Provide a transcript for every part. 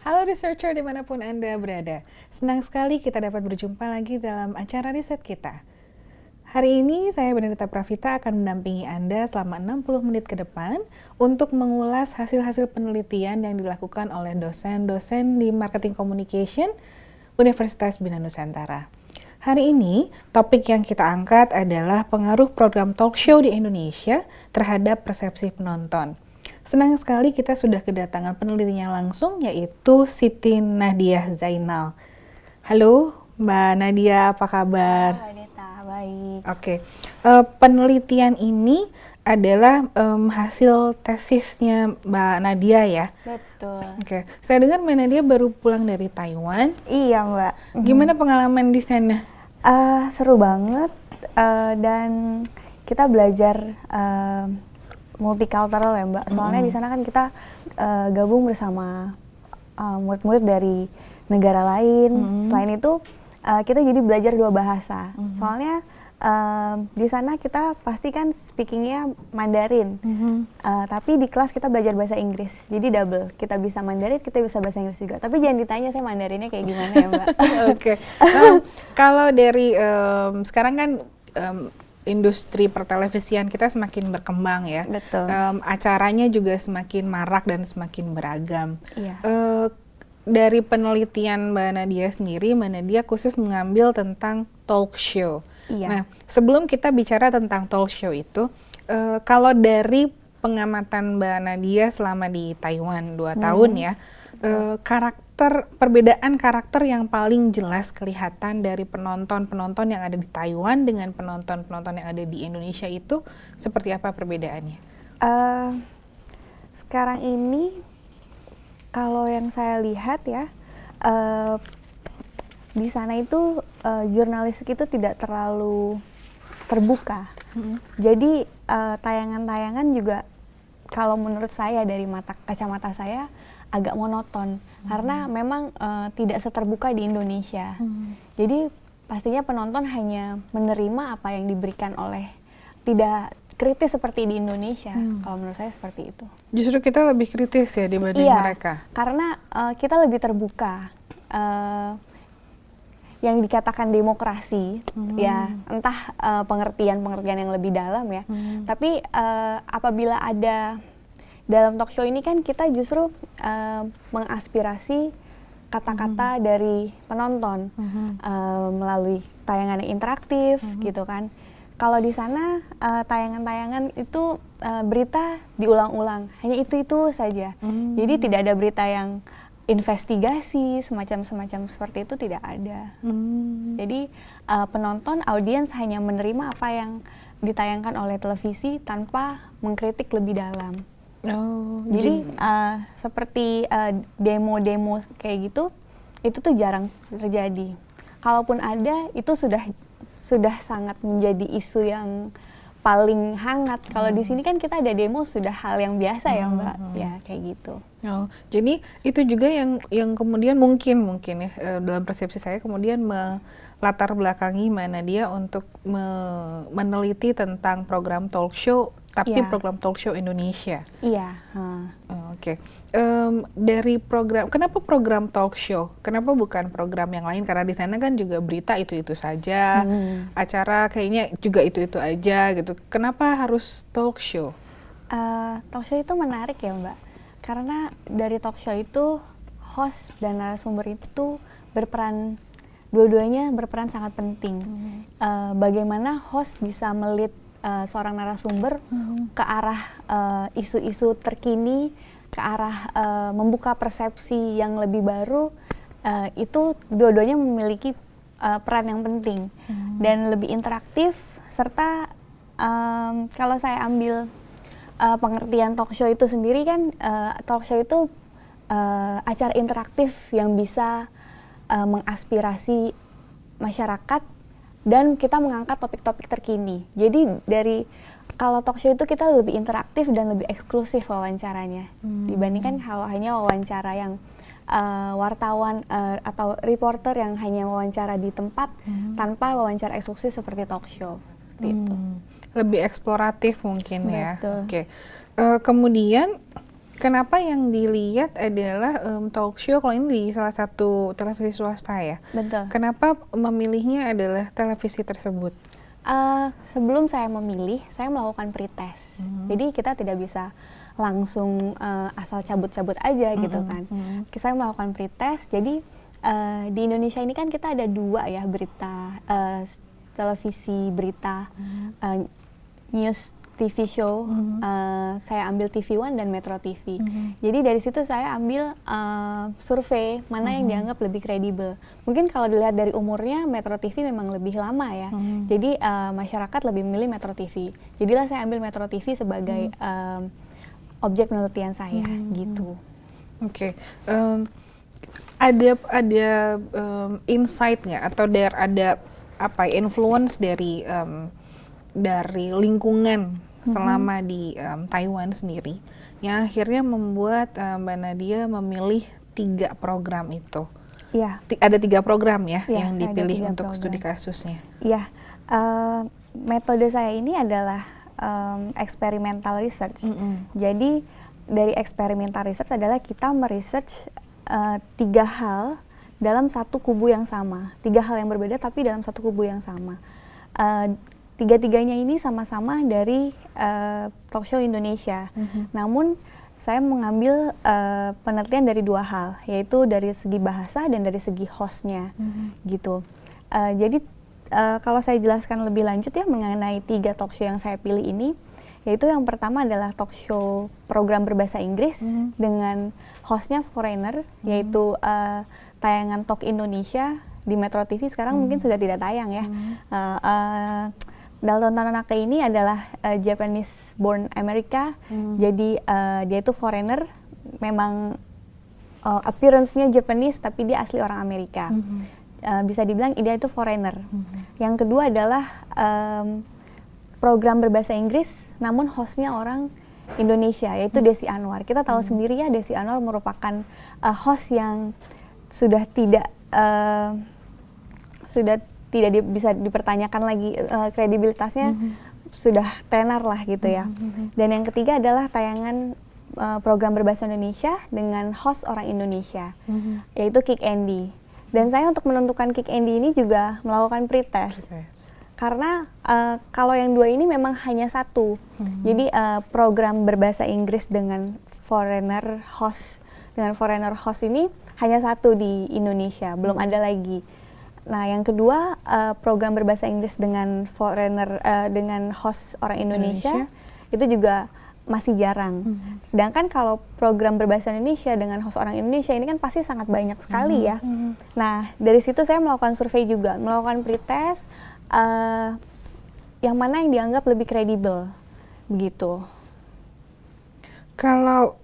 Halo researcher dimanapun Anda berada. Senang sekali kita dapat berjumpa lagi dalam acara riset kita. Hari ini saya Benedetta Pravita akan mendampingi Anda selama 60 menit ke depan untuk mengulas hasil-hasil penelitian yang dilakukan oleh dosen-dosen di Marketing Communication Universitas Bina Nusantara. Hari ini, topik yang kita angkat adalah pengaruh program talk show di Indonesia terhadap persepsi penonton. Senang sekali kita sudah kedatangan penelitinya langsung, yaitu Siti Nadia Zainal. Halo Mbak Nadia, apa kabar? Mbak Neta, baik. Oke, penelitian ini adalah hasil tesisnya Mbak Nadia ya? Betul. Oke, saya dengar Mbak Nadia baru pulang dari Taiwan. Iya, Mbak. Gimana pengalaman di sana? Seru banget dan kita belajar multicultural ya, Mbak. Soalnya di sana kan kita gabung bersama murid-murid dari negara lain. Selain itu kita jadi belajar 2 bahasa. Soalnya di sana kita pasti kan speakingnya Mandarin, tapi di kelas kita belajar bahasa Inggris, jadi double. Kita bisa Mandarin, kita bisa bahasa Inggris juga. Tapi jangan ditanya saya Mandarinnya kayak gimana ya, Mbak. Oke. Kalau dari sekarang kan industri pertelevisian kita semakin berkembang ya. Betul. Acaranya juga semakin marak dan semakin beragam. Iya. Dari penelitian Mbak Nadia sendiri, Mbak Nadia khusus mengambil tentang talk show. Iya. Nah, sebelum kita bicara tentang talk show itu, kalau dari pengamatan Mbak Nadia selama di Taiwan 2 tahun ya, perbedaan karakter yang paling jelas kelihatan dari penonton-penonton yang ada di Taiwan dengan penonton-penonton yang ada di Indonesia itu seperti apa perbedaannya? Sekarang ini kalau yang saya lihat ya, di sana itu jurnalistik itu tidak terlalu terbuka. Jadi tayangan-tayangan juga kalau menurut saya dari kacamata saya agak monoton karena memang tidak seterbuka di Indonesia. Jadi pastinya penonton hanya menerima apa yang diberikan oleh, tidak kritis seperti di Indonesia. Kalau menurut saya seperti itu. Justru kita lebih kritis ya dibanding mereka. Karena kita lebih terbuka. Yang dikatakan demokrasi, ya entah pengertian yang lebih dalam ya. Tapi apabila ada dalam talk show ini kan kita justru mengaspirasi kata-kata dari penonton melalui tayangan yang interaktif gitu kan. Kalau di sana tayangan-tayangan itu berita diulang-ulang, hanya itu saja. Jadi tidak ada berita yang investigasi semacam seperti itu, tidak ada. Jadi penonton, audiens hanya menerima apa yang ditayangkan oleh televisi tanpa mengkritik lebih dalam. Jadi seperti demo-demo kayak gitu, itu tuh jarang terjadi. Kalaupun ada, itu sudah sangat menjadi isu yang paling hangat. Kalau di sini kan kita ada demo sudah hal yang biasa ya, Mbak. Ya kayak gitu. Jadi itu juga yang kemudian mungkin ya dalam persepsi saya kemudian melatar belakangi Mbak Nadia untuk meneliti tentang program talk show, tapi program talk show Indonesia. Iya. Oke. Dari kenapa program talk show? Kenapa bukan program yang lain? Karena di sana kan juga berita itu saja, acara kayaknya juga itu aja gitu. Kenapa harus talk show? Talk show itu menarik ya, Mbak. Karena dari talk show itu host dan narasumber itu dua-duanya berperan sangat penting. Bagaimana host bisa melit seorang narasumber ke arah isu-isu terkini, ke arah membuka persepsi yang lebih baru, itu dua-duanya memiliki peran yang penting dan lebih interaktif, serta kalau saya ambil pengertian talk show itu sendiri kan, talk show itu acara interaktif yang bisa mengaspirasi masyarakat dan kita mengangkat topik-topik terkini. Jadi kalau talk show itu kita lebih interaktif dan lebih eksklusif wawancaranya dibandingkan kalau hanya wawancara yang wartawan atau reporter yang hanya wawancara di tempat tanpa wawancara eksklusif seperti talk show. Itu. Lebih eksploratif mungkin ya. Betul. Oke. Kemudian kenapa yang dilihat adalah talk show kalau ini di salah satu televisi swasta ya? Betul. Kenapa memilihnya adalah televisi tersebut? Sebelum saya memilih, saya melakukan pretest. Jadi kita tidak bisa langsung asal cabut-cabut aja gitu kan. Saya melakukan pretest. Jadi di Indonesia ini kan kita ada 2 ya berita, televisi berita, news TV show. Saya ambil TV One dan Metro TV. Jadi dari situ saya ambil survei mana yang dianggap lebih kredibel. Mungkin kalau dilihat dari umurnya, Metro TV memang lebih lama ya. Jadi masyarakat lebih memilih Metro TV. Jadilah saya ambil Metro TV sebagai objek penelitian saya gitu. Oke. Ada insight nggak atau ada apa influence dari lingkungan selama di Taiwan sendiri yang akhirnya membuat Mbak Nadia memilih 3 program itu. Iya. Ada 3 program ya Iya, yang saya ada dipilih 3 untuk program. studi kasusnya. Iya, metode saya ini adalah experimental research. Jadi dari experimental research adalah kita meresearch 3 hal dalam satu kubu yang sama. 3 hal yang berbeda tapi dalam satu kubu yang sama. Tiga-tiganya ini sama-sama dari talk show Indonesia. Namun saya mengambil penelitian dari 2 hal, yaitu dari segi bahasa dan dari segi hostnya, gitu. Jadi kalau saya jelaskan lebih lanjut ya mengenai 3 talk show yang saya pilih ini, yaitu yang pertama adalah talk show program berbahasa Inggris dengan hostnya foreigner, yaitu tayangan Talk Indonesia di Metro TV sekarang mungkin sudah tidak tayang ya. Dalton Tanaka ini adalah Japanese born America, jadi dia itu foreigner, memang appearance-nya Japanese tapi dia asli orang Amerika. Bisa dibilang dia itu foreigner. Yang kedua adalah program berbahasa Inggris, namun hostnya orang Indonesia, yaitu Desi Anwar. Kita tahu sendiri ya, Desi Anwar merupakan host yang sudah tidak bisa dipertanyakan lagi kredibilitasnya, sudah tenar lah gitu ya. Dan yang ketiga adalah tayangan program berbahasa Indonesia dengan host orang Indonesia, yaitu Kick Andy. Dan saya untuk menentukan Kick Andy ini juga melakukan pretest. Karena kalau yang 2 ini memang hanya satu. Jadi program berbahasa Inggris dengan foreigner host ini hanya satu di Indonesia, belum ada lagi. Nah, yang kedua program berbahasa Inggris dengan dengan host orang Indonesia itu juga masih jarang. Sedangkan kalau program berbahasa Indonesia dengan host orang Indonesia ini kan pasti sangat banyak sekali ya. Nah, dari situ saya melakukan survei juga, melakukan pretest yang mana yang dianggap lebih kredibel, begitu. Kalau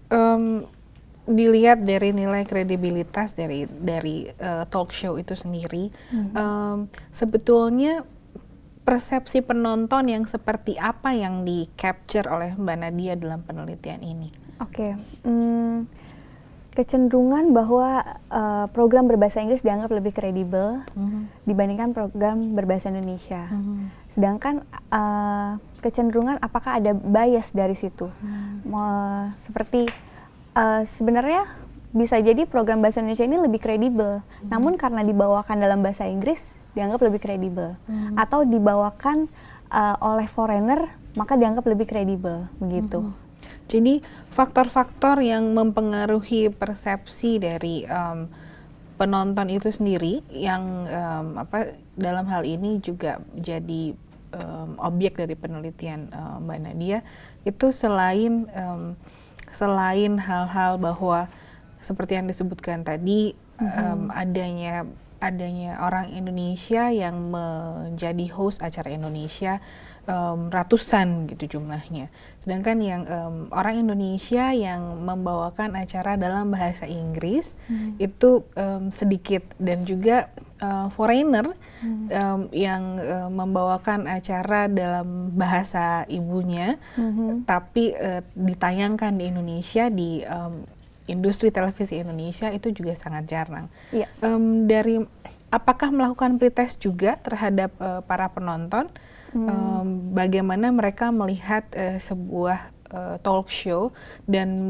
dilihat dari nilai kredibilitas dari talk show itu sendiri, sebetulnya persepsi penonton yang seperti apa yang di-capture oleh Mbak Nadia dalam penelitian ini? Oke, kecenderungan bahwa program berbahasa Inggris dianggap lebih kredibel dibandingkan program berbahasa Indonesia. Sedangkan kecenderungan apakah ada bias dari situ? Seperti sebenarnya bisa jadi program bahasa Indonesia ini lebih kredibel, namun karena dibawakan dalam bahasa Inggris dianggap lebih kredibel, atau dibawakan oleh foreigner maka dianggap lebih kredibel, begitu. Jadi faktor-faktor yang mempengaruhi persepsi dari penonton itu sendiri yang dalam hal ini juga jadi objek dari penelitian Mbak Nadia itu selain hal-hal bahwa seperti yang disebutkan tadi, adanya orang Indonesia yang menjadi host acara Indonesia ratusan gitu jumlahnya. Sedangkan yang orang Indonesia yang membawakan acara dalam bahasa Inggris itu sedikit, dan juga foreigner yang membawakan acara dalam bahasa ibunya tapi ditayangkan di Indonesia di industri televisi Indonesia itu juga sangat jarang. Dari apakah melakukan pretest juga terhadap para penonton, bagaimana mereka melihat sebuah talk show dan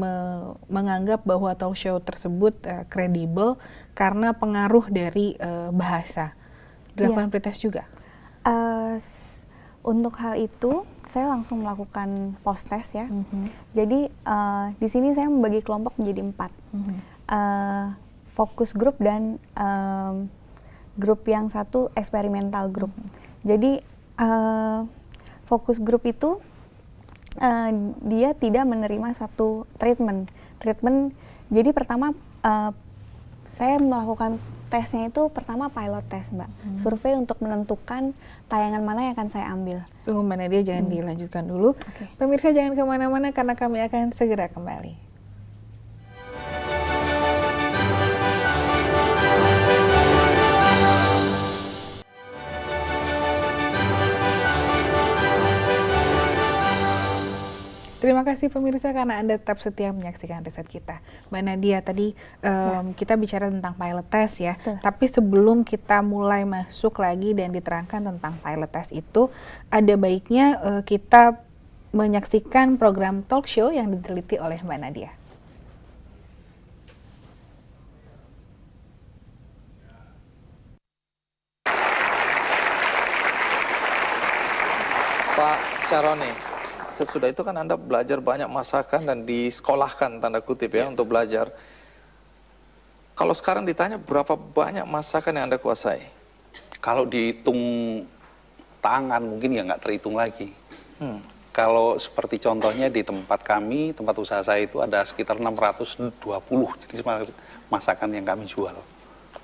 menganggap bahwa talk show tersebut kredibel karena pengaruh dari bahasa. Dilakukan pretest juga? Untuk hal itu saya langsung melakukan post test ya. Jadi di sini saya membagi kelompok menjadi 4. Fokus grup dan grup yang satu eksperimental grup. Jadi fokus grup itu dia tidak menerima satu treatment. Jadi pertama saya melakukan tesnya itu pertama pilot test, Mbak. Survei untuk menentukan tayangan mana yang akan saya ambil. Tunggu Mbak Nadia, jangan dilanjutkan dulu. Pemirsa jangan kemana-mana karena kami akan segera kembali. Terima kasih pemirsa karena Anda tetap setia menyaksikan riset kita. Mbak Nadia, tadi kita bicara tentang pilot test ya. Tapi sebelum kita mulai masuk lagi dan diterangkan tentang pilot test itu, ada baiknya kita menyaksikan program talk show yang diteliti oleh Mbak Nadia. Pak Syaroni, sesudah itu kan Anda belajar banyak masakan dan disekolahkan tanda kutip ya untuk belajar. Kalau sekarang ditanya berapa banyak masakan yang Anda kuasai? Kalau dihitung tangan mungkin ya nggak terhitung lagi. Kalau seperti contohnya di tempat kami, tempat usaha saya itu ada sekitar 620 jenis masakan yang kami jual.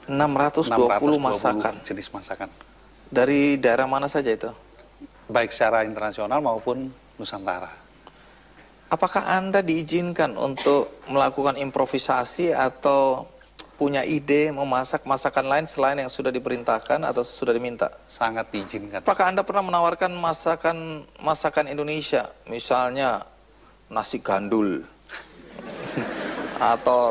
620 masakan? Jenis masakan. Dari daerah mana saja itu? Baik secara internasional maupun Nusantara. Apakah Anda diizinkan untuk melakukan improvisasi atau punya ide memasak masakan lain selain yang sudah diperintahkan atau sudah diminta? Sangat diizinkan. Apakah Anda pernah menawarkan masakan Indonesia, misalnya nasi gandul atau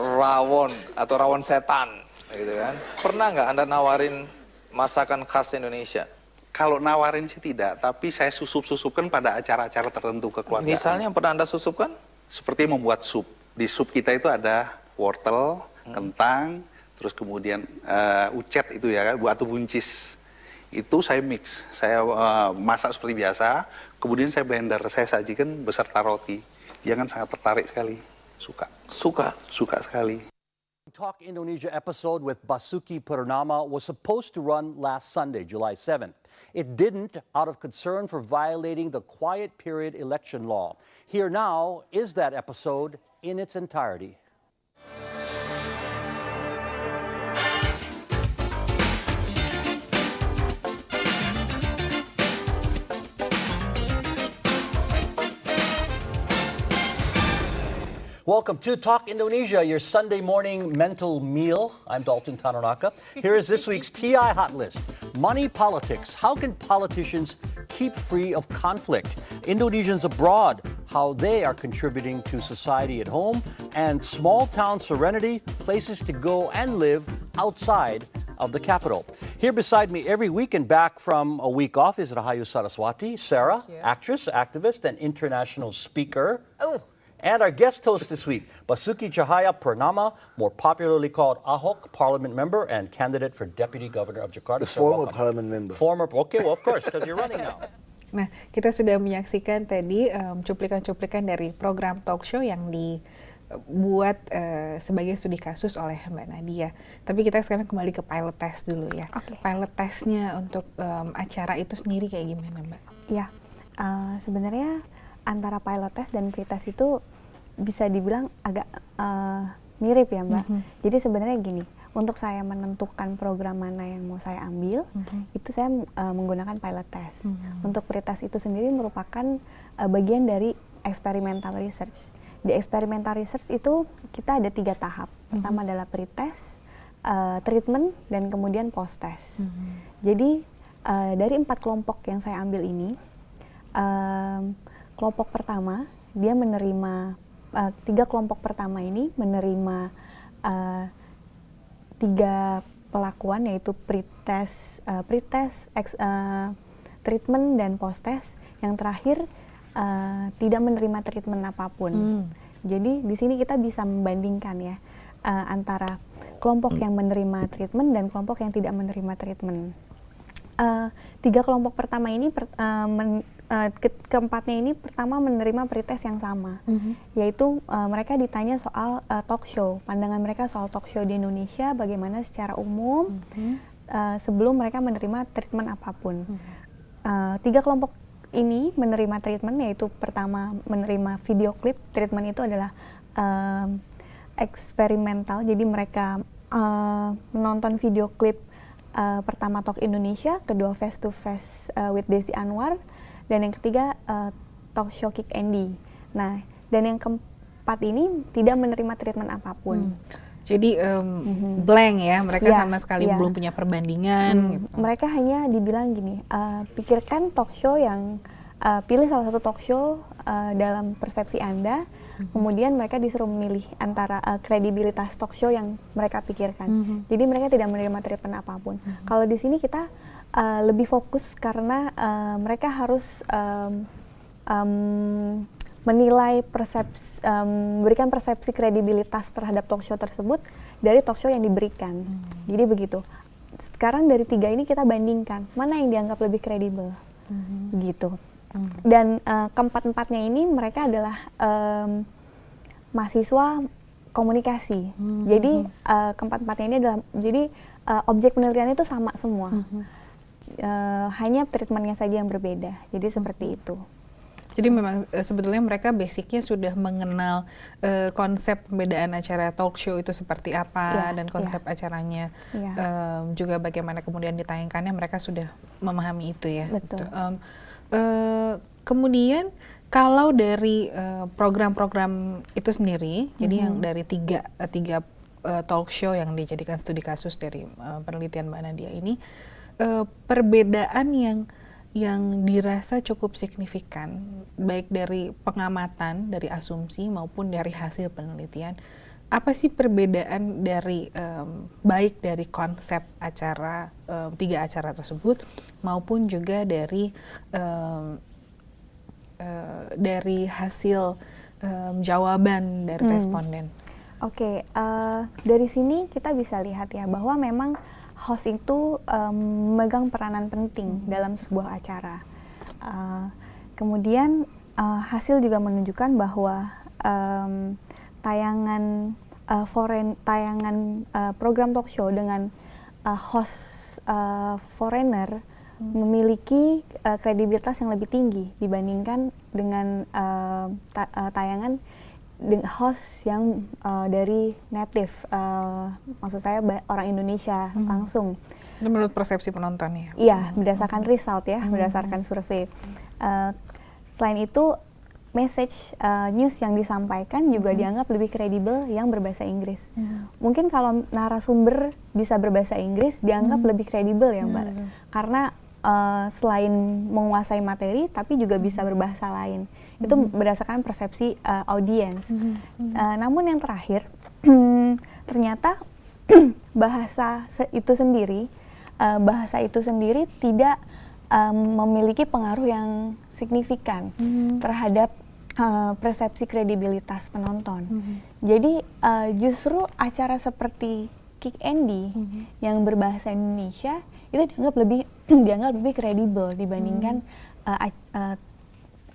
rawon setan, gitu kan? Pernah nggak Anda nawarin masakan khas Indonesia? Kalau nawarin sih tidak, tapi saya susupkan pada acara-acara tertentu kekeluargaan. Misalnya yang pernah Anda susupkan? Seperti membuat sup. Di sup kita itu ada wortel, kentang, terus kemudian ucet itu ya, atau buncis. Itu saya mix, saya masak seperti biasa, kemudian saya blender, saya sajikan beserta roti. Dia kan sangat tertarik sekali, suka. Suka sekali. Talk Indonesia episode with Basuki Purnama was supposed to run last Sunday, July 7th. It didn't out of concern for violating the quiet period election law. Here now is that episode in its entirety. Welcome to Talk Indonesia, your Sunday morning mental meal. I'm Dalton Tanonaka. Here is this week's TI Hot List. Money politics. How can politicians keep free of conflict? Indonesians abroad, how they are contributing to society at home. And small town serenity, places to go and live outside of the capital. Here beside me every week and back from a week off is Rahayu Saraswati, Sarah, actress, activist, and international speaker. And our guest host this week, Basuki Cahaya Purnama, more popularly called Ahok, parliament member and candidate for deputy governor of Jakarta. The former parliament member. Okay, well, of course, because you're running now. Nah, kita sudah menyaksikan tadi cuplikan-cuplikan dari program talk show yang dibuat sebagai studi kasus oleh Mbak Nadia. Tapi kita sekarang kembali ke pilot test dulu ya. Pilot testnya untuk acara itu sendiri kayak gimana, Mbak? Ya, sebenarnya antara pilot test dan pretest itu bisa dibilang agak mirip ya, Mbak. Jadi sebenarnya gini, untuk saya menentukan program mana yang mau saya ambil, itu saya menggunakan pilot test. Untuk pretest itu sendiri merupakan bagian dari experimental research. Di experimental research itu kita ada 3 tahap. Pertama adalah pretest, treatment, dan kemudian post test. Jadi dari 4 kelompok yang saya ambil ini, kelompok pertama dia menerima 3 kelompok pertama ini menerima 3 pelakuan, yaitu pretest, treatment, dan post test. Yang terakhir tidak menerima treatment apapun. Jadi di sini kita bisa membandingkan ya antara kelompok yang menerima treatment dan kelompok yang tidak menerima treatment. Tiga kelompok pertama ini keempatnya ini pertama menerima pretest yang sama, yaitu mereka ditanya soal talk show, pandangan mereka soal talk show di Indonesia bagaimana secara umum sebelum mereka menerima treatment apapun. Tiga kelompok ini menerima treatment, yaitu pertama menerima video klip. Treatment itu adalah eksperimental, jadi mereka menonton video klip pertama Talk Indonesia, kedua Face to Face with Desi Anwar, dan yang ketiga talk show Kick Andy. Nah, dan yang keempat ini tidak menerima treatment apapun. Jadi blank ya, mereka Ya, sama sekali ya. belum punya perbandingan. Gitu. Mereka hanya dibilang gini, pikirkan talk show yang pilih salah satu talk show dalam persepsi Anda. Kemudian mereka disuruh memilih antara kredibilitas talk show yang mereka pikirkan. Jadi mereka tidak menerima treatment apapun. Kalau di sini kita lebih fokus karena mereka harus menilai memberikan persepsi kredibilitas terhadap talk show tersebut dari talk show yang diberikan. Jadi begitu. Sekarang dari tiga ini kita bandingkan mana yang dianggap lebih kredibel, gitu. Dan keempat-empatnya ini mereka adalah mahasiswa komunikasi. Jadi keempat-empatnya ini adalah objek penelitian itu sama semua. Hanya treatmentnya saja yang berbeda. Jadi seperti itu. Jadi memang sebetulnya mereka basicnya sudah mengenal konsep pembedaan acara talk show itu seperti apa, dan konsep acaranya, juga bagaimana kemudian ditayangkannya, mereka sudah memahami itu ya. Betul. Kemudian kalau dari program-program itu sendiri, jadi yang dari tiga talk show yang dijadikan studi kasus dari penelitian Mbak Nadia ini, perbedaan yang dirasa cukup signifikan, baik dari pengamatan, dari asumsi maupun dari hasil penelitian, apa sih perbedaan dari baik dari konsep acara tiga acara tersebut maupun juga dari hasil jawaban dari responden? Oke, dari sini kita bisa lihat ya bahwa memang host itu memegang peranan penting dalam sebuah acara. Kemudian hasil juga menunjukkan bahwa tayangan program talk show dengan host foreigner memiliki kredibilitas yang lebih tinggi dibandingkan dengan tayangan host yang dari native, maksud saya orang Indonesia langsung. Itu menurut persepsi penonton ya? Iya, berdasarkan result ya, berdasarkan survei. Selain itu, message news yang disampaikan juga dianggap lebih kredibel yang berbahasa Inggris. Mungkin kalau narasumber bisa berbahasa Inggris dianggap lebih kredibel ya Mbak, karena selain menguasai materi tapi juga bisa berbahasa lain. Itu berdasarkan persepsi audiens. Namun yang terakhir, ternyata bahasa itu sendiri tidak memiliki pengaruh yang signifikan terhadap persepsi kredibilitas penonton. Jadi justru acara seperti Kick Andy yang berbahasa Indonesia itu dianggap lebih kredibel dibandingkan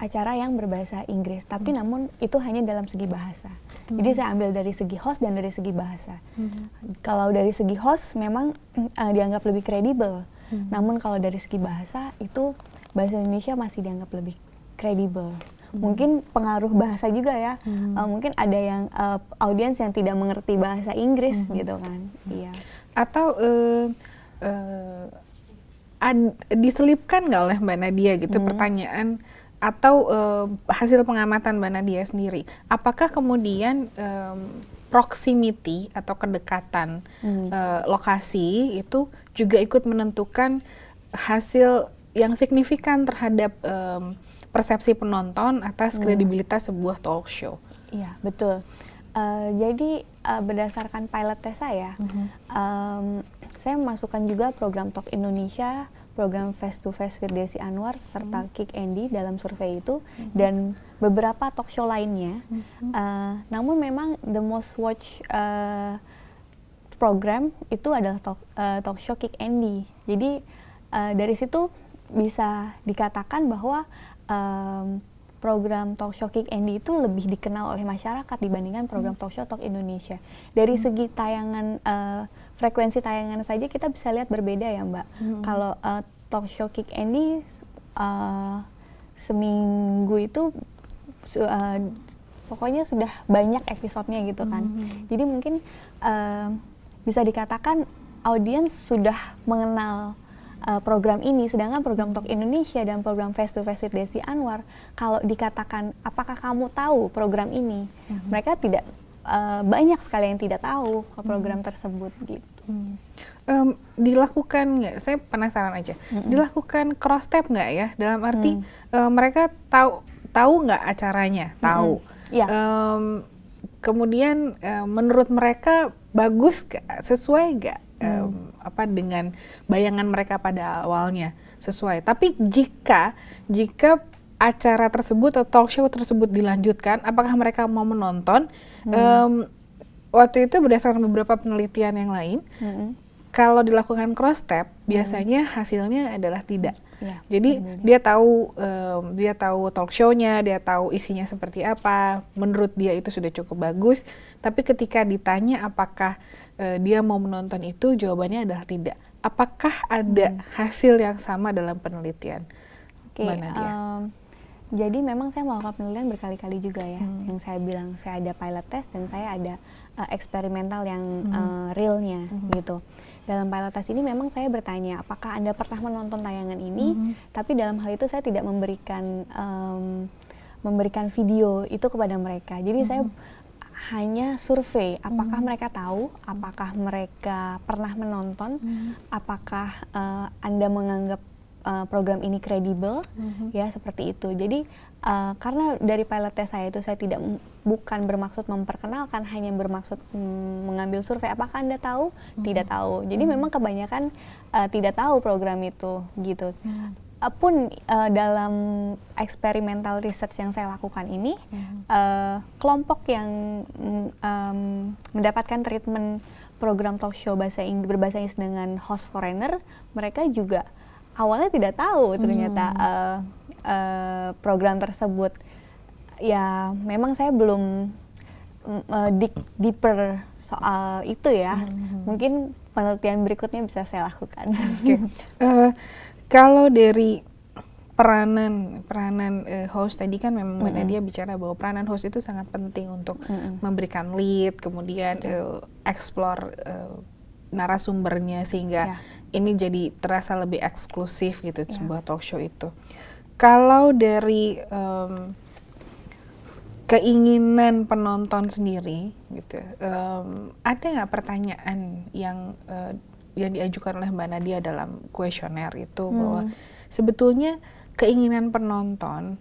acara yang berbahasa Inggris. Tapi namun itu hanya dalam segi bahasa. Jadi saya ambil dari segi host dan dari segi bahasa. Kalau dari segi host memang dianggap lebih kredibel. Namun kalau dari segi bahasa itu bahasa Indonesia masih dianggap lebih kredibel. Mungkin pengaruh bahasa juga ya. Mungkin ada yang audiens yang tidak mengerti bahasa Inggris gitu kan. Iya. Atau diselipkan nggak oleh Mbak Nadia gitu pertanyaan atau hasil pengamatan Mbak Nadia sendiri, apakah kemudian proximity atau kedekatan lokasi itu juga ikut menentukan hasil yang signifikan terhadap persepsi penonton atas kredibilitas sebuah talk show? Iya, betul. Jadi berdasarkan pilot test saya memasukkan juga program Talk Indonesia, program Face to Face with Desi Anwar serta Kick Andy dalam survei itu dan beberapa talk show lainnya. Namun memang the most watch program itu adalah talk show Kick Andy. Jadi dari situ bisa dikatakan bahwa program talk show Kick Andy itu lebih dikenal oleh masyarakat dibandingkan program talk show Talk Indonesia. Dari segi tayangan, frekuensi tayangan saja kita bisa lihat berbeda ya Mbak. Kalau talk show Kick Andy seminggu itu pokoknya sudah banyak episodenya gitu kan. Jadi mungkin bisa dikatakan audiens sudah mengenal program ini, sedangkan program Talk Indonesia dan program Face to Face with Desi Anwar, kalau dikatakan apakah kamu tahu program ini, mereka tidak banyak sekali yang tidak tahu program tersebut gitu. Dilakukan nggak? Saya penasaran aja. Dilakukan cross step nggak ya? Dalam arti mereka tahu nggak acaranya? Tahu. Iya. Kemudian menurut mereka bagus gak? Sesuai gak? Dengan bayangan mereka pada awalnya sesuai. Tapi jika acara tersebut atau talk show tersebut dilanjutkan, apakah mereka mau menonton? Waktu itu berdasarkan beberapa penelitian yang lain, kalau dilakukan cross step biasanya hasilnya adalah tidak. Jadi dia tahu talk show-nya, dia tahu isinya seperti apa, menurut dia itu sudah cukup bagus, tapi ketika ditanya apakah dia mau menonton itu, jawabannya adalah tidak. Apakah ada hasil yang sama dalam penelitian? Mbak Nadia? Jadi memang saya melakukan penelitian berkali-kali juga ya. Yang saya bilang, saya ada pilot test dan saya ada eksperimental yang realnya gitu. Dalam pilot test ini memang saya bertanya, apakah Anda pernah menonton tayangan ini? Tapi dalam hal itu saya tidak memberikan video itu kepada mereka. Jadi saya hanya survei, apakah mereka tahu, apakah mereka pernah menonton, apakah Anda menganggap program ini kredibel, ya seperti itu. Jadi karena dari pilot test saya itu saya bukan bermaksud memperkenalkan, hanya bermaksud mengambil survei. Apakah Anda tahu? Tidak tahu. Jadi memang kebanyakan tidak tahu program itu, gitu. Pun dalam eksperimental research yang saya lakukan ini, kelompok yang mendapatkan treatment program talk show berbahasa Inggris dengan host foreigner, mereka juga awalnya tidak tahu ternyata program tersebut. Ya memang saya belum deeper soal itu ya. Mungkin penelitian berikutnya bisa saya lakukan. Kalau dari peranan host tadi kan memang Mbak Nadia bicara bahwa peranan host itu sangat penting untuk memberikan lead, kemudian explore narasumbernya sehingga ini jadi terasa lebih eksklusif gitu sebuah talk show itu. Kalau dari keinginan penonton sendiri gitu, ada nggak pertanyaan yang diajukan oleh Mbak Nadia dalam kuesioner itu bahwa sebetulnya keinginan penonton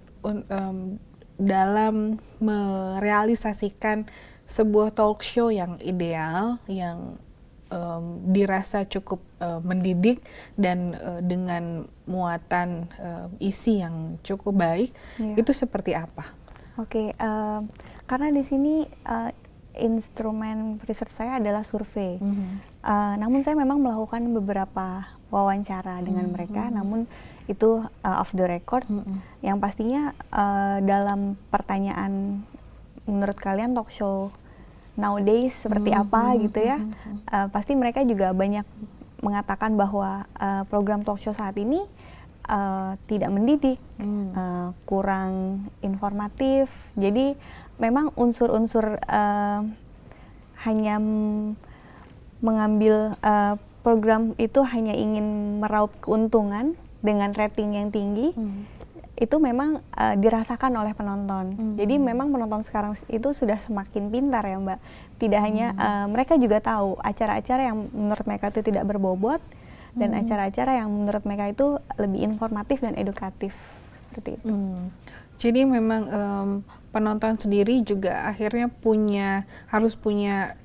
dalam merealisasikan sebuah talk show yang ideal, yang dirasa cukup mendidik dan dengan muatan isi yang cukup baik, itu seperti apa? Karena di sini instrumen riset saya adalah survei. Namun saya memang melakukan beberapa wawancara dengan mereka, namun itu off the record. Yang pastinya dalam pertanyaan, menurut kalian talk show nowadays seperti apa gitu ya, pasti mereka juga banyak mengatakan bahwa program talk show saat ini tidak mendidik, kurang informatif. Jadi memang unsur-unsur hanya mengambil program itu hanya ingin meraup keuntungan dengan rating yang tinggi, itu memang dirasakan oleh penonton. Jadi memang penonton sekarang itu sudah semakin pintar ya Mbak. Tidak hanya mereka juga tahu acara-acara yang menurut mereka itu tidak berbobot dan acara-acara yang menurut mereka itu lebih informatif dan edukatif seperti itu. Jadi memang penonton sendiri juga akhirnya harus punya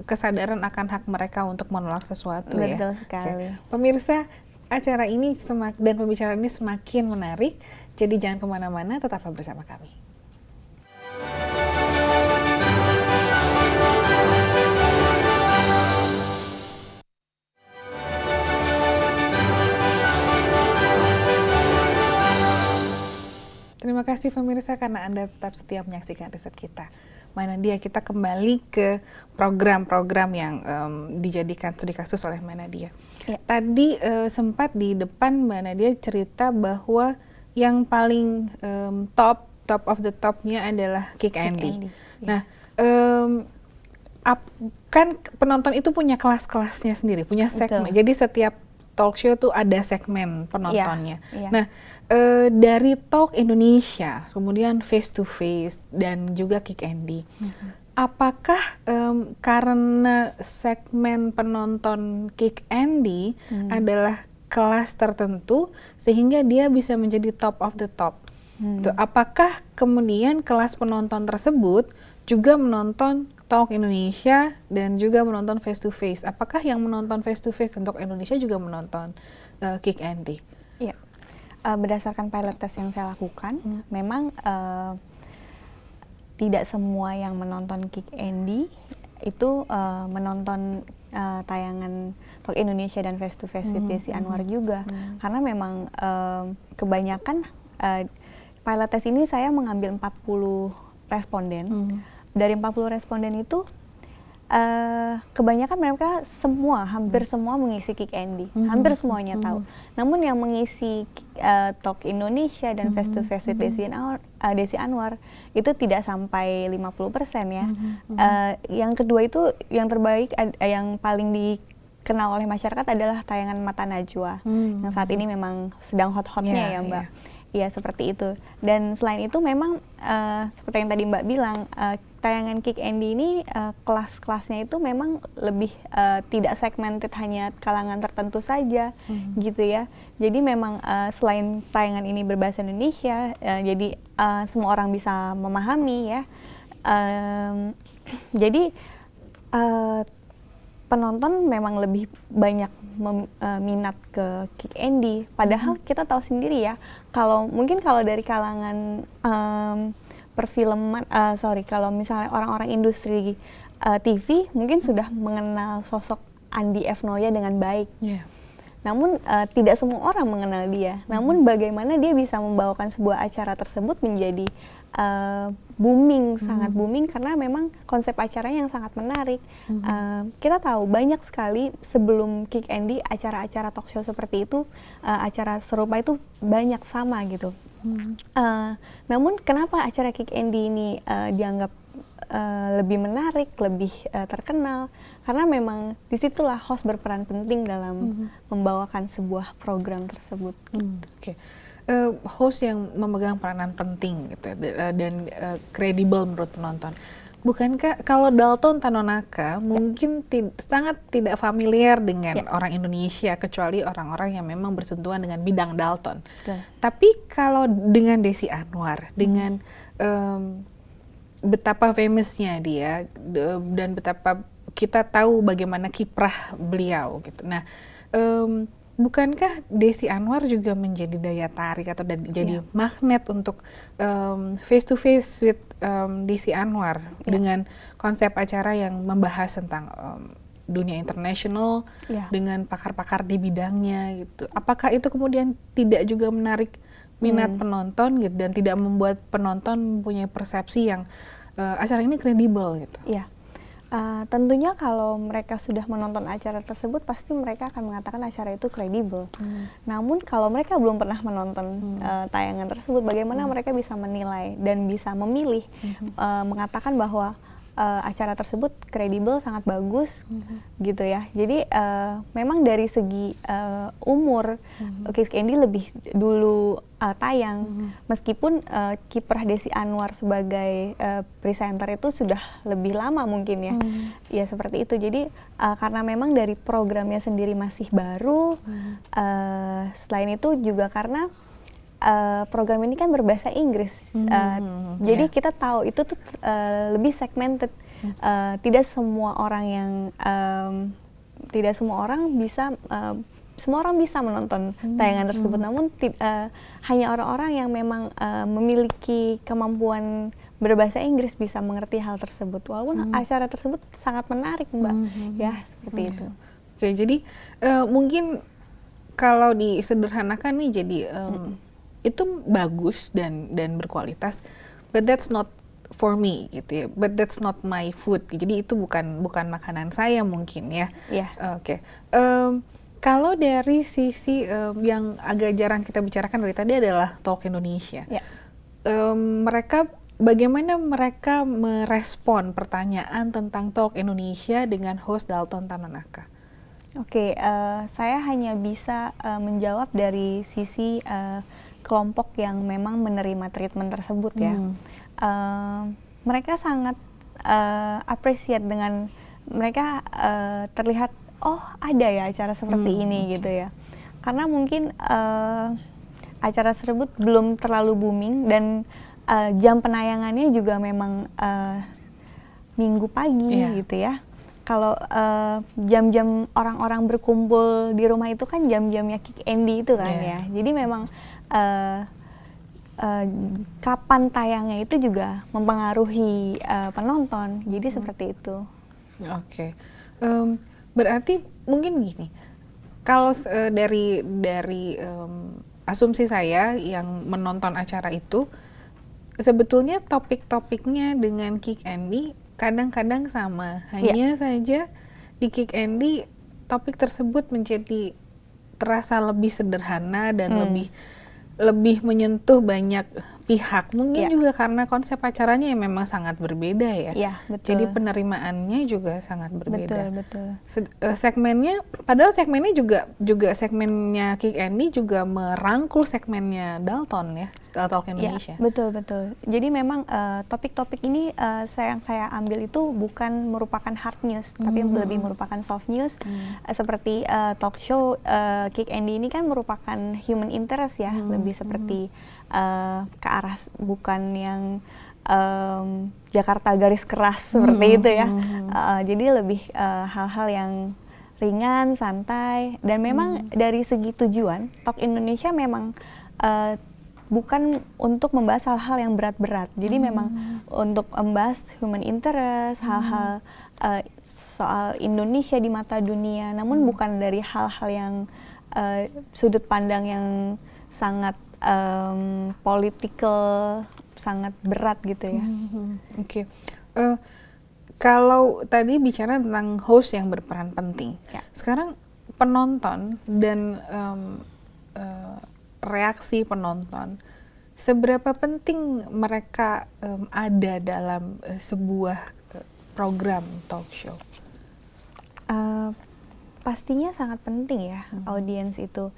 kesadaran akan hak mereka untuk menolak sesuatu. Betul ya. sekali. Pemirsa, acara ini dan pembicaraan ini semakin menarik. Jadi jangan kemana-mana, tetaplah bersama kami. Terima kasih pemirsa karena Anda tetap setia menyaksikan riset kita. Mana dia kita kembali ke program-program yang dijadikan studi kasus oleh Mbak Nadia. Ya. Tadi sempat di depan Mbak Nadia cerita bahwa yang paling top of the topnya adalah Kick Andy. Nah, kan penonton itu punya kelas-kelasnya sendiri, punya segmen. Betul. Jadi setiap talk show tuh ada segmen penontonnya. Iya. Nah, dari Talk Indonesia, kemudian Face to Face dan juga Kick Andy, apakah karena segmen penonton Kick Andy adalah kelas tertentu sehingga dia bisa menjadi top of the top? Tuh, apakah kemudian kelas penonton tersebut juga menonton Talk Indonesia dan juga menonton Face to Face? Apakah yang menonton Face to Face dan Talk Indonesia juga menonton Kick Andy? Iya. Berdasarkan pilot test yang saya lakukan, memang tidak semua yang menonton Kick Andy itu menonton tayangan Talk Indonesia dan Face to Face with Desi Anwar juga. Karena memang kebanyakan pilot test ini saya mengambil 40 responden. Dari 40 responden itu kebanyakan mereka hampir semua mengisi Kick Andy, hampir semuanya tahu. Namun yang mengisi Talk Indonesia dan Face to Face with Desi Anwar itu tidak sampai 50% ya. Yang kedua itu yang terbaik, yang paling dikenal oleh masyarakat adalah tayangan Mata Najwa, yang saat ini memang sedang hot-hotnya ya Mbak. Ya seperti itu. Dan selain itu memang seperti yang tadi Mbak bilang, tayangan Kick Andy ini kelas-kelasnya itu memang lebih tidak segmented hanya kalangan tertentu saja gitu ya. Jadi memang selain tayangan ini berbahasa Indonesia, jadi semua orang bisa memahami ya. Jadi penonton memang lebih banyak minat ke Kick Andy. Padahal kita tahu sendiri ya, mungkin kalau dari kalangan perfilman, kalau misalnya orang-orang industri TV mungkin sudah mengenal sosok Andi F. Noya dengan baik. Namun tidak semua orang mengenal dia. Namun bagaimana dia bisa membawakan sebuah acara tersebut menjadi booming, sangat booming karena memang konsep acaranya yang sangat menarik. Kita tahu banyak sekali sebelum Kick Andy acara-acara talk show seperti itu, acara serupa itu banyak sama gitu. Namun kenapa acara Kick Andy ini dianggap lebih menarik, lebih terkenal? Karena memang disitulah host berperan penting dalam membawakan sebuah program tersebut. Host yang memegang peranan penting gitu dan kredibel menurut penonton. Bukankah kalau Dalton Tanonaka mungkin sangat tidak familiar dengan orang Indonesia kecuali orang-orang yang memang bersentuhan dengan bidang Dalton. Tapi kalau dengan Desi Anwar, dengan betapa famousnya dia dan betapa kita tahu bagaimana kiprah beliau gitu. Nah, bukankah Desi Anwar juga menjadi daya tarik atau jadi magnet untuk face to face with Desi Anwar dengan konsep acara yang membahas tentang dunia internasional dengan pakar-pakar di bidangnya gitu. Apakah itu kemudian tidak juga menarik minat penonton gitu dan tidak membuat penonton mempunyai persepsi yang acara ini kredibel gitu? Iya. Tentunya kalau mereka sudah menonton acara tersebut pasti mereka akan mengatakan acara itu kredibel. Namun kalau mereka belum pernah menonton tayangan tersebut, bagaimana mereka bisa menilai dan bisa memilih mengatakan bahwa acara tersebut kredibel, sangat bagus gitu ya. Jadi memang dari segi umur Kick Andy lebih dulu tayang, meskipun kiprah Desi Anwar sebagai presenter itu sudah lebih lama mungkin ya. Ya seperti itu. Jadi karena memang dari programnya sendiri masih baru, selain itu juga karena program ini kan berbahasa Inggris, jadi kita tahu itu tuh lebih segmented. Tidak semua orang bisa semua orang bisa menonton tayangan tersebut, namun hanya orang-orang yang memang memiliki kemampuan berbahasa Inggris bisa mengerti hal tersebut. Walaupun acara tersebut sangat menarik, Mbak, ya seperti itu. Oke, jadi mungkin kalau disederhanakan nih, jadi itu bagus dan berkualitas, but that's not for me gitu ya, but that's not my food. Jadi itu bukan makanan saya mungkin ya. Iya. Oke. Kalau dari sisi yang agak jarang kita bicarakan dari tadi adalah Talk Indonesia. Ya. Bagaimana mereka merespon pertanyaan tentang Talk Indonesia dengan host Dalton Tanonaka? Oke, saya hanya bisa menjawab dari sisi kelompok yang memang menerima treatment tersebut ya. Mereka sangat appreciate dengan mereka terlihat, oh ada ya acara seperti ini gitu ya. Karena mungkin acara tersebut belum terlalu booming dan jam penayangannya juga memang minggu pagi gitu ya. Kalau jam-jam orang-orang berkumpul di rumah itu kan jam-jamnya Kick Andy itu kan ya. Jadi memang kapan tayangnya itu juga mempengaruhi penonton. Jadi seperti itu. Oke. Berarti mungkin gini. Kalau dari asumsi saya yang menonton acara itu, sebetulnya topik-topiknya dengan Kick Andy kadang-kadang sama, hanya saja di Kick Andy topik tersebut menjadi terasa lebih sederhana dan lebih menyentuh banyak pihak. Mungkin juga karena konsep acaranya yang memang sangat berbeda ya. Iya, betul. Jadi penerimaannya juga sangat berbeda. Betul. Segmennya, padahal segmennya juga segmennya Kick Andy juga merangkul segmennya Dalton ya, Talk Indonesia. Ya, betul. Jadi memang topik-topik ini yang saya ambil itu bukan merupakan hard news, tapi lebih merupakan soft news. Seperti talk show Kick Andy ini kan merupakan human interest ya, lebih seperti ke arah bukan yang Jakarta garis keras seperti itu ya. Jadi lebih hal-hal yang ringan, santai, dan memang dari segi tujuan Talk Indonesia memang bukan untuk membahas hal-hal yang berat-berat. Jadi memang untuk membahas human interest, hal-hal soal Indonesia di mata dunia, namun bukan dari hal-hal yang sudut pandang yang sangat political, sangat berat gitu ya. Oke. Kalau tadi bicara tentang host yang berperan penting, sekarang penonton dan reaksi penonton, seberapa penting mereka ada dalam sebuah program talk show? Pastinya sangat penting ya, audiens itu.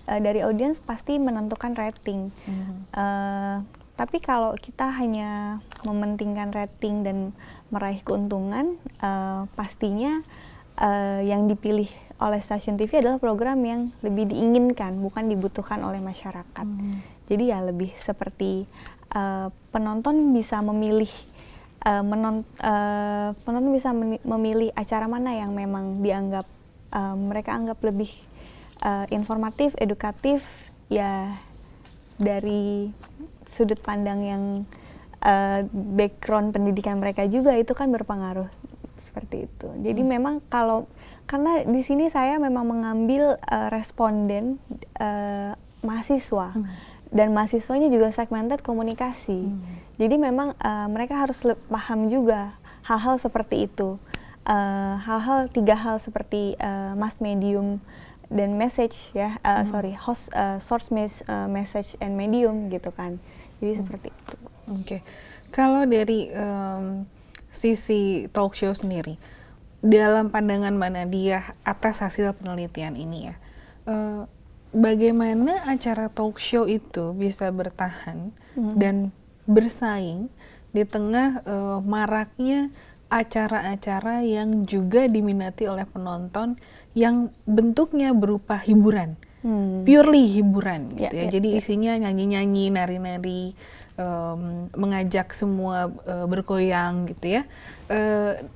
Dari audiens pasti menentukan rating. Tapi kalau kita hanya mementingkan rating dan meraih keuntungan, pastinya yang dipilih oleh stasiun TV adalah program yang lebih diinginkan, bukan dibutuhkan oleh masyarakat. Jadi ya lebih seperti penonton bisa memilih, penonton bisa memilih acara mana yang memang dianggap mereka anggap lebih informatif, edukatif, ya dari sudut pandang yang background pendidikan mereka juga itu kan berpengaruh seperti itu. Jadi memang karena di sini saya memang mengambil responden mahasiswa dan mahasiswanya juga segmented komunikasi. Jadi memang mereka harus paham juga hal-hal seperti itu. Tiga hal seperti mass medium dan message ya, source message and medium gitu kan. Jadi seperti itu. Oke. Kalau dari sisi talk show sendiri, dalam pandangan Mbak Nadia atas hasil penelitian ini ya, bagaimana acara talk show itu bisa bertahan dan bersaing di tengah maraknya acara-acara yang juga diminati oleh penonton yang bentuknya berupa hiburan, purely hiburan gitu ya. Jadi isinya nyanyi-nyanyi, nari-nari, mengajak semua bergoyang gitu ya,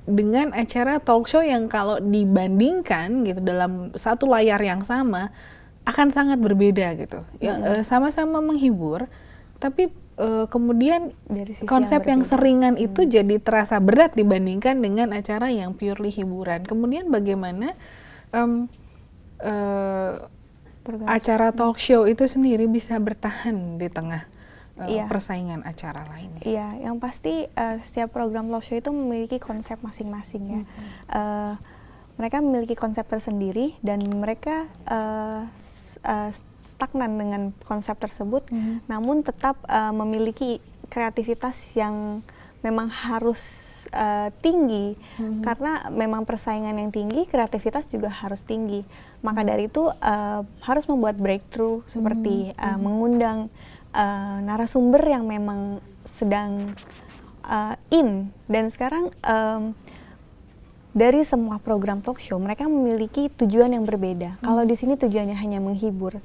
dengan acara talk show yang kalau dibandingkan gitu dalam satu layar yang sama akan sangat berbeda gitu. Sama-sama menghibur, tapi kemudian Dari sisi konsep yang berbeda. seringan itu jadi terasa berat dibandingkan dengan acara yang purely hiburan. Kemudian bagaimana Program. acara talk show itu sendiri bisa bertahan di tengah Iya. persaingan acara lainnya? Iya, yang pasti setiap program talk show itu memiliki konsep masing-masing ya. Mereka memiliki konsep tersendiri dan mereka stagnan dengan konsep tersebut, namun tetap memiliki kreativitas yang memang harus tinggi, karena memang persaingan yang tinggi, kreativitas juga harus tinggi. Maka dari itu harus membuat breakthrough seperti mengundang narasumber yang memang sedang in, dan sekarang dari semua program talk show mereka memiliki tujuan yang berbeda. Kalau di sini tujuannya hanya menghibur,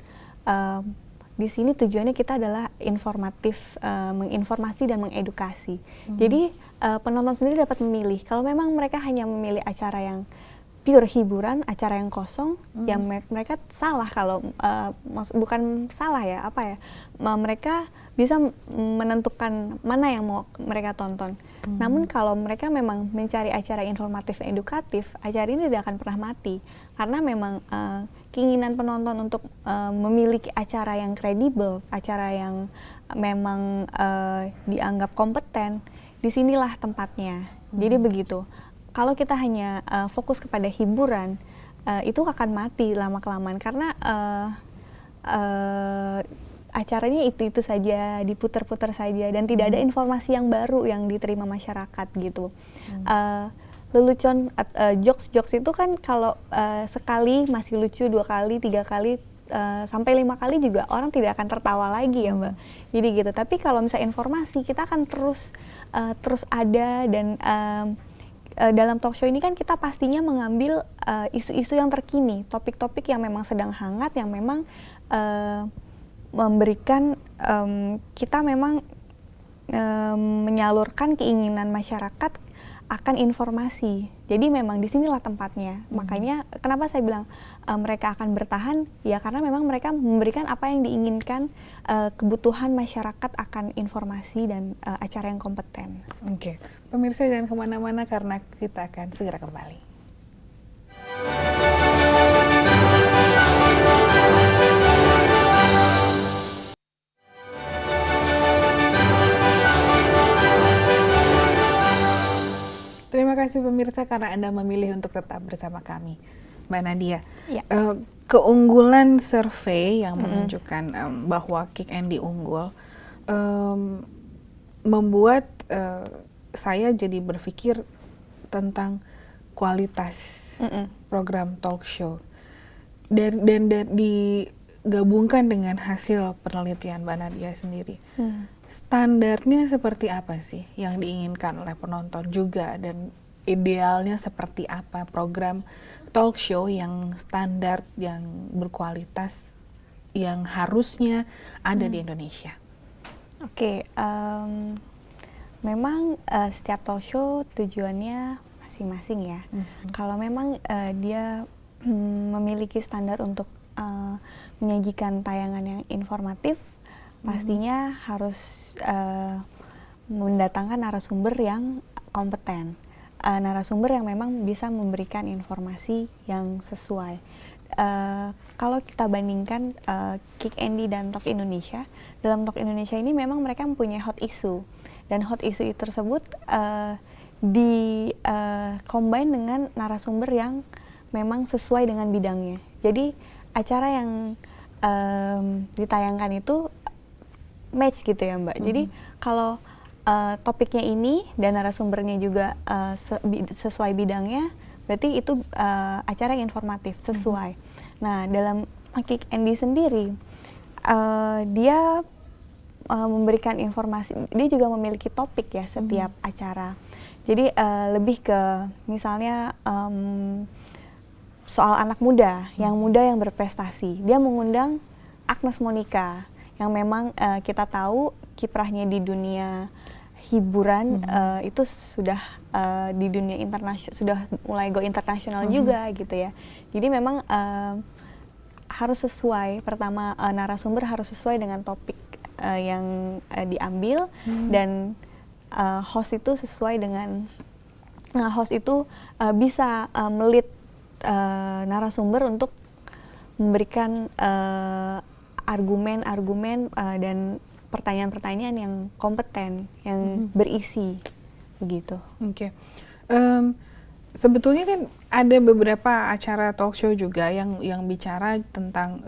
di sini tujuannya kita adalah informatif, menginformasi dan mengedukasi. Jadi penonton sendiri dapat memilih. Kalau memang mereka hanya memilih acara yang pure hiburan, acara yang kosong, ya mereka salah kalau bukan salah ya, apa ya? Mereka bisa menentukan mana yang mau mereka tonton. Namun kalau mereka memang mencari acara informatif dan edukatif, acara ini tidak akan pernah mati, karena memang keinginan penonton untuk memiliki acara yang kredibel, acara yang memang dianggap kompeten, disinilah tempatnya. Jadi begitu. Kalau kita hanya fokus kepada hiburan, itu akan mati lama-kelamaan, karena acaranya itu saja, diputar-putar saja, dan tidak ada informasi yang baru yang diterima masyarakat gitu. Lelucon, jokes itu kan kalau sekali masih lucu, 2 kali, 3 kali, sampai 5 kali juga orang tidak akan tertawa lagi ya Mbak. Jadi gitu. Tapi kalau misalnya informasi, kita akan terus ada, dan dalam talk show ini kan kita pastinya mengambil isu-isu yang terkini, topik-topik yang memang sedang hangat, yang memang memberikan kita memang menyalurkan keinginan masyarakat akan informasi. Jadi memang disinilah tempatnya. Makanya kenapa saya bilang mereka akan bertahan, ya karena memang mereka memberikan apa yang diinginkan, kebutuhan masyarakat akan informasi dan acara yang kompeten. Oke, pemirsa jangan kemana-mana karena kita akan segera kembali. Terima kasih pemirsa karena Anda memilih untuk tetap bersama kami. Mbak Nadia, Ya. keunggulan survei yang menunjukkan bahwa Kick Andy unggul membuat saya jadi berpikir tentang kualitas program talk show dan digabungkan dengan hasil penelitian Mbak Nadia sendiri. Standarnya seperti apa sih yang diinginkan oleh penonton juga, dan idealnya seperti apa program talk show yang standar, yang berkualitas, yang harusnya ada di Indonesia? Oke, memang setiap talk show tujuannya masing-masing ya. Kalau memang dia memiliki standar untuk menyajikan tayangan yang informatif, pastinya harus mendatangkan narasumber yang kompeten, narasumber yang memang bisa memberikan informasi yang sesuai. Kalau kita bandingkan Kick Andy dan Talk Indonesia, dalam Talk Indonesia ini memang mereka mempunyai hot issue, dan hot issue tersebut combine dengan narasumber yang memang sesuai dengan bidangnya. Jadi acara yang ditayangkan itu match gitu ya Mbak. Jadi kalau topiknya ini dan narasumbernya juga sesuai bidangnya, berarti itu acara yang informatif, sesuai. Nah, dalam Kick Andy sendiri, dia memberikan informasi, dia juga memiliki topik ya setiap acara. Jadi lebih ke misalnya soal anak muda yang berprestasi. Dia mengundang Agnes Monica yang memang kita tahu kiprahnya di dunia hiburan itu sudah di dunia internasional, sudah mulai go internasional juga gitu ya. Jadi memang harus sesuai, pertama narasumber harus sesuai dengan topik yang diambil, dan host itu sesuai dengan host itu bisa melit narasumber untuk memberikan argumen-argumen dan pertanyaan-pertanyaan yang kompeten, yang berisi, begitu. Oke. Sebetulnya kan ada beberapa acara talk show juga yang bicara tentang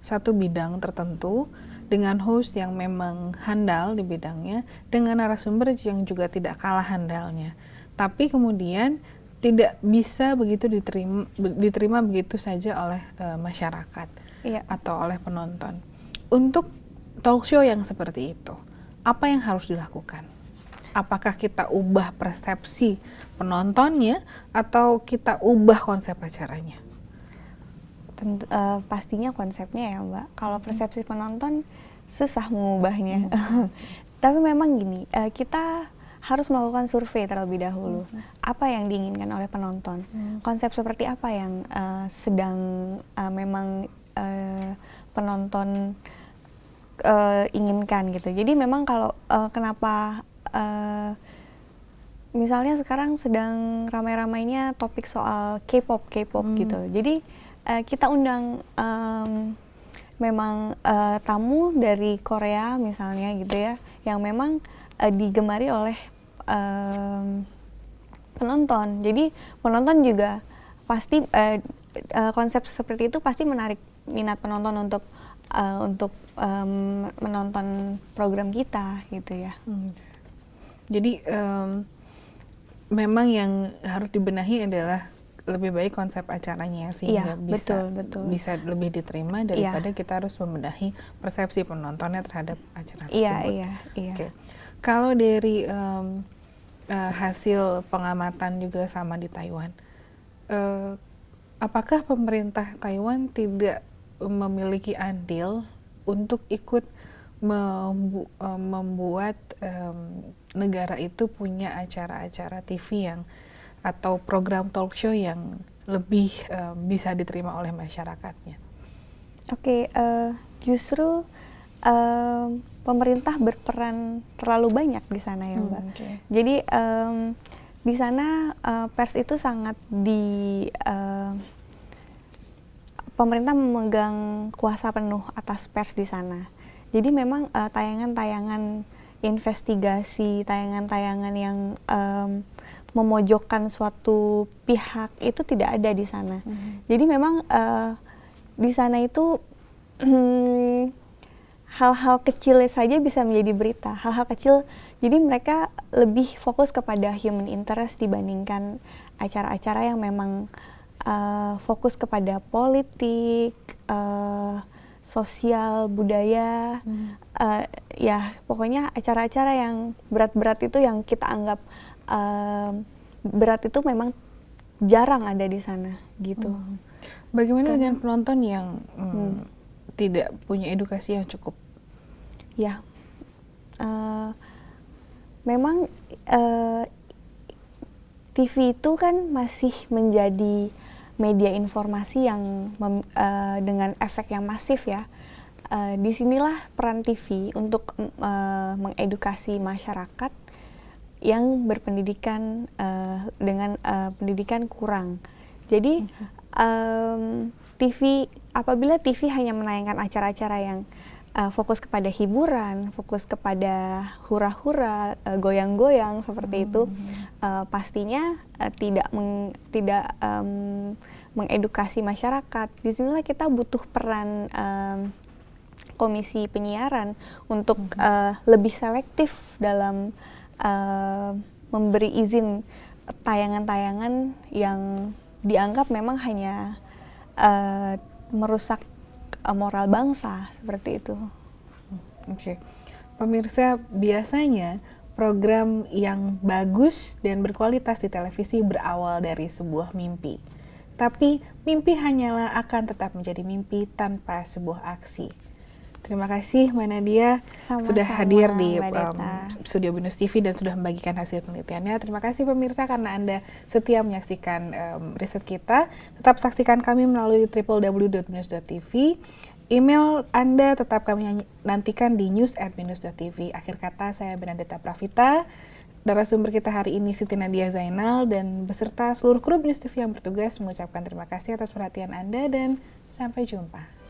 satu bidang tertentu dengan host yang memang handal di bidangnya, dengan narasumber yang juga tidak kalah handalnya. Tapi kemudian tidak bisa begitu diterima begitu saja oleh masyarakat atau oleh penonton. Untuk talk show yang seperti itu, apa yang harus dilakukan? Apakah kita ubah persepsi penontonnya atau kita ubah konsep acaranya? Pastinya konsepnya ya Mbak. Kalau persepsi penonton susah mengubahnya. Tapi memang gini, kita harus melakukan survei terlebih dahulu. Apa yang diinginkan oleh penonton? Konsep seperti apa yang sedang memang penonton inginkan gitu. Jadi memang kalau kenapa misalnya sekarang sedang ramai-ramainya topik soal K-pop gitu. Jadi kita undang memang tamu dari Korea misalnya gitu ya, yang memang digemari oleh penonton. Jadi penonton juga pasti konsep seperti itu pasti menarik minat penonton untuk menonton program kita gitu ya. Jadi memang yang harus dibenahi adalah lebih baik konsep acaranya sehingga bisa lebih diterima daripada kita harus membenahi persepsi penontonnya terhadap acara tersebut. Iya. Okay. Kalau dari hasil pengamatan juga sama di Taiwan, apakah pemerintah Taiwan tidak memiliki andil untuk ikut membuat negara itu punya acara-acara TV yang atau program talk show yang lebih bisa diterima oleh masyarakatnya? Oke, justru pemerintah berperan terlalu banyak di sana ya Mbak. Jadi di sana pers itu sangat pemerintah memegang kuasa penuh atas pers di sana. Jadi memang tayangan-tayangan investigasi, tayangan-tayangan yang memojokkan suatu pihak itu tidak ada di sana. Jadi memang di sana itu hal-hal kecil saja bisa menjadi berita. Hal-hal kecil, jadi mereka lebih fokus kepada human interest dibandingkan acara-acara yang memang fokus kepada politik, sosial, budaya, ya pokoknya acara-acara yang berat-berat itu yang kita anggap berat itu memang jarang ada di sana gitu. Bagaimana dengan penonton yang tidak punya edukasi yang cukup? Ya, memang TV itu kan masih menjadi media informasi yang dengan efek yang masif ya. Disinilah peran TV untuk mengedukasi masyarakat yang berpendidikan dengan pendidikan kurang. Jadi apabila TV hanya menayangkan acara-acara yang fokus kepada hiburan, fokus kepada hura-hura, goyang-goyang seperti itu, pastinya tidak mengedukasi masyarakat. Disinilah kita butuh peran Komisi Penyiaran untuk lebih selektif dalam memberi izin tayangan-tayangan yang dianggap memang hanya merusak moral bangsa seperti itu. Oke. Pemirsa, biasanya program yang bagus dan berkualitas di televisi berawal dari sebuah mimpi. Tapi mimpi hanyalah akan tetap menjadi mimpi tanpa sebuah aksi. Terima kasih Mbak Nadia Sama-sama, sudah hadir di Mbak Deta. studio Binus TV dan sudah membagikan hasil penelitiannya. Terima kasih pemirsa karena Anda setia menyaksikan riset kita. Tetap saksikan kami melalui www.binus.tv. Email Anda tetap kami nantikan di news@binus.tv. Akhir kata, saya Benedetta Pravita. Narasumber kita hari ini Siti Nadia Zainal dan beserta seluruh kru Binus TV yang bertugas mengucapkan terima kasih atas perhatian Anda dan sampai jumpa.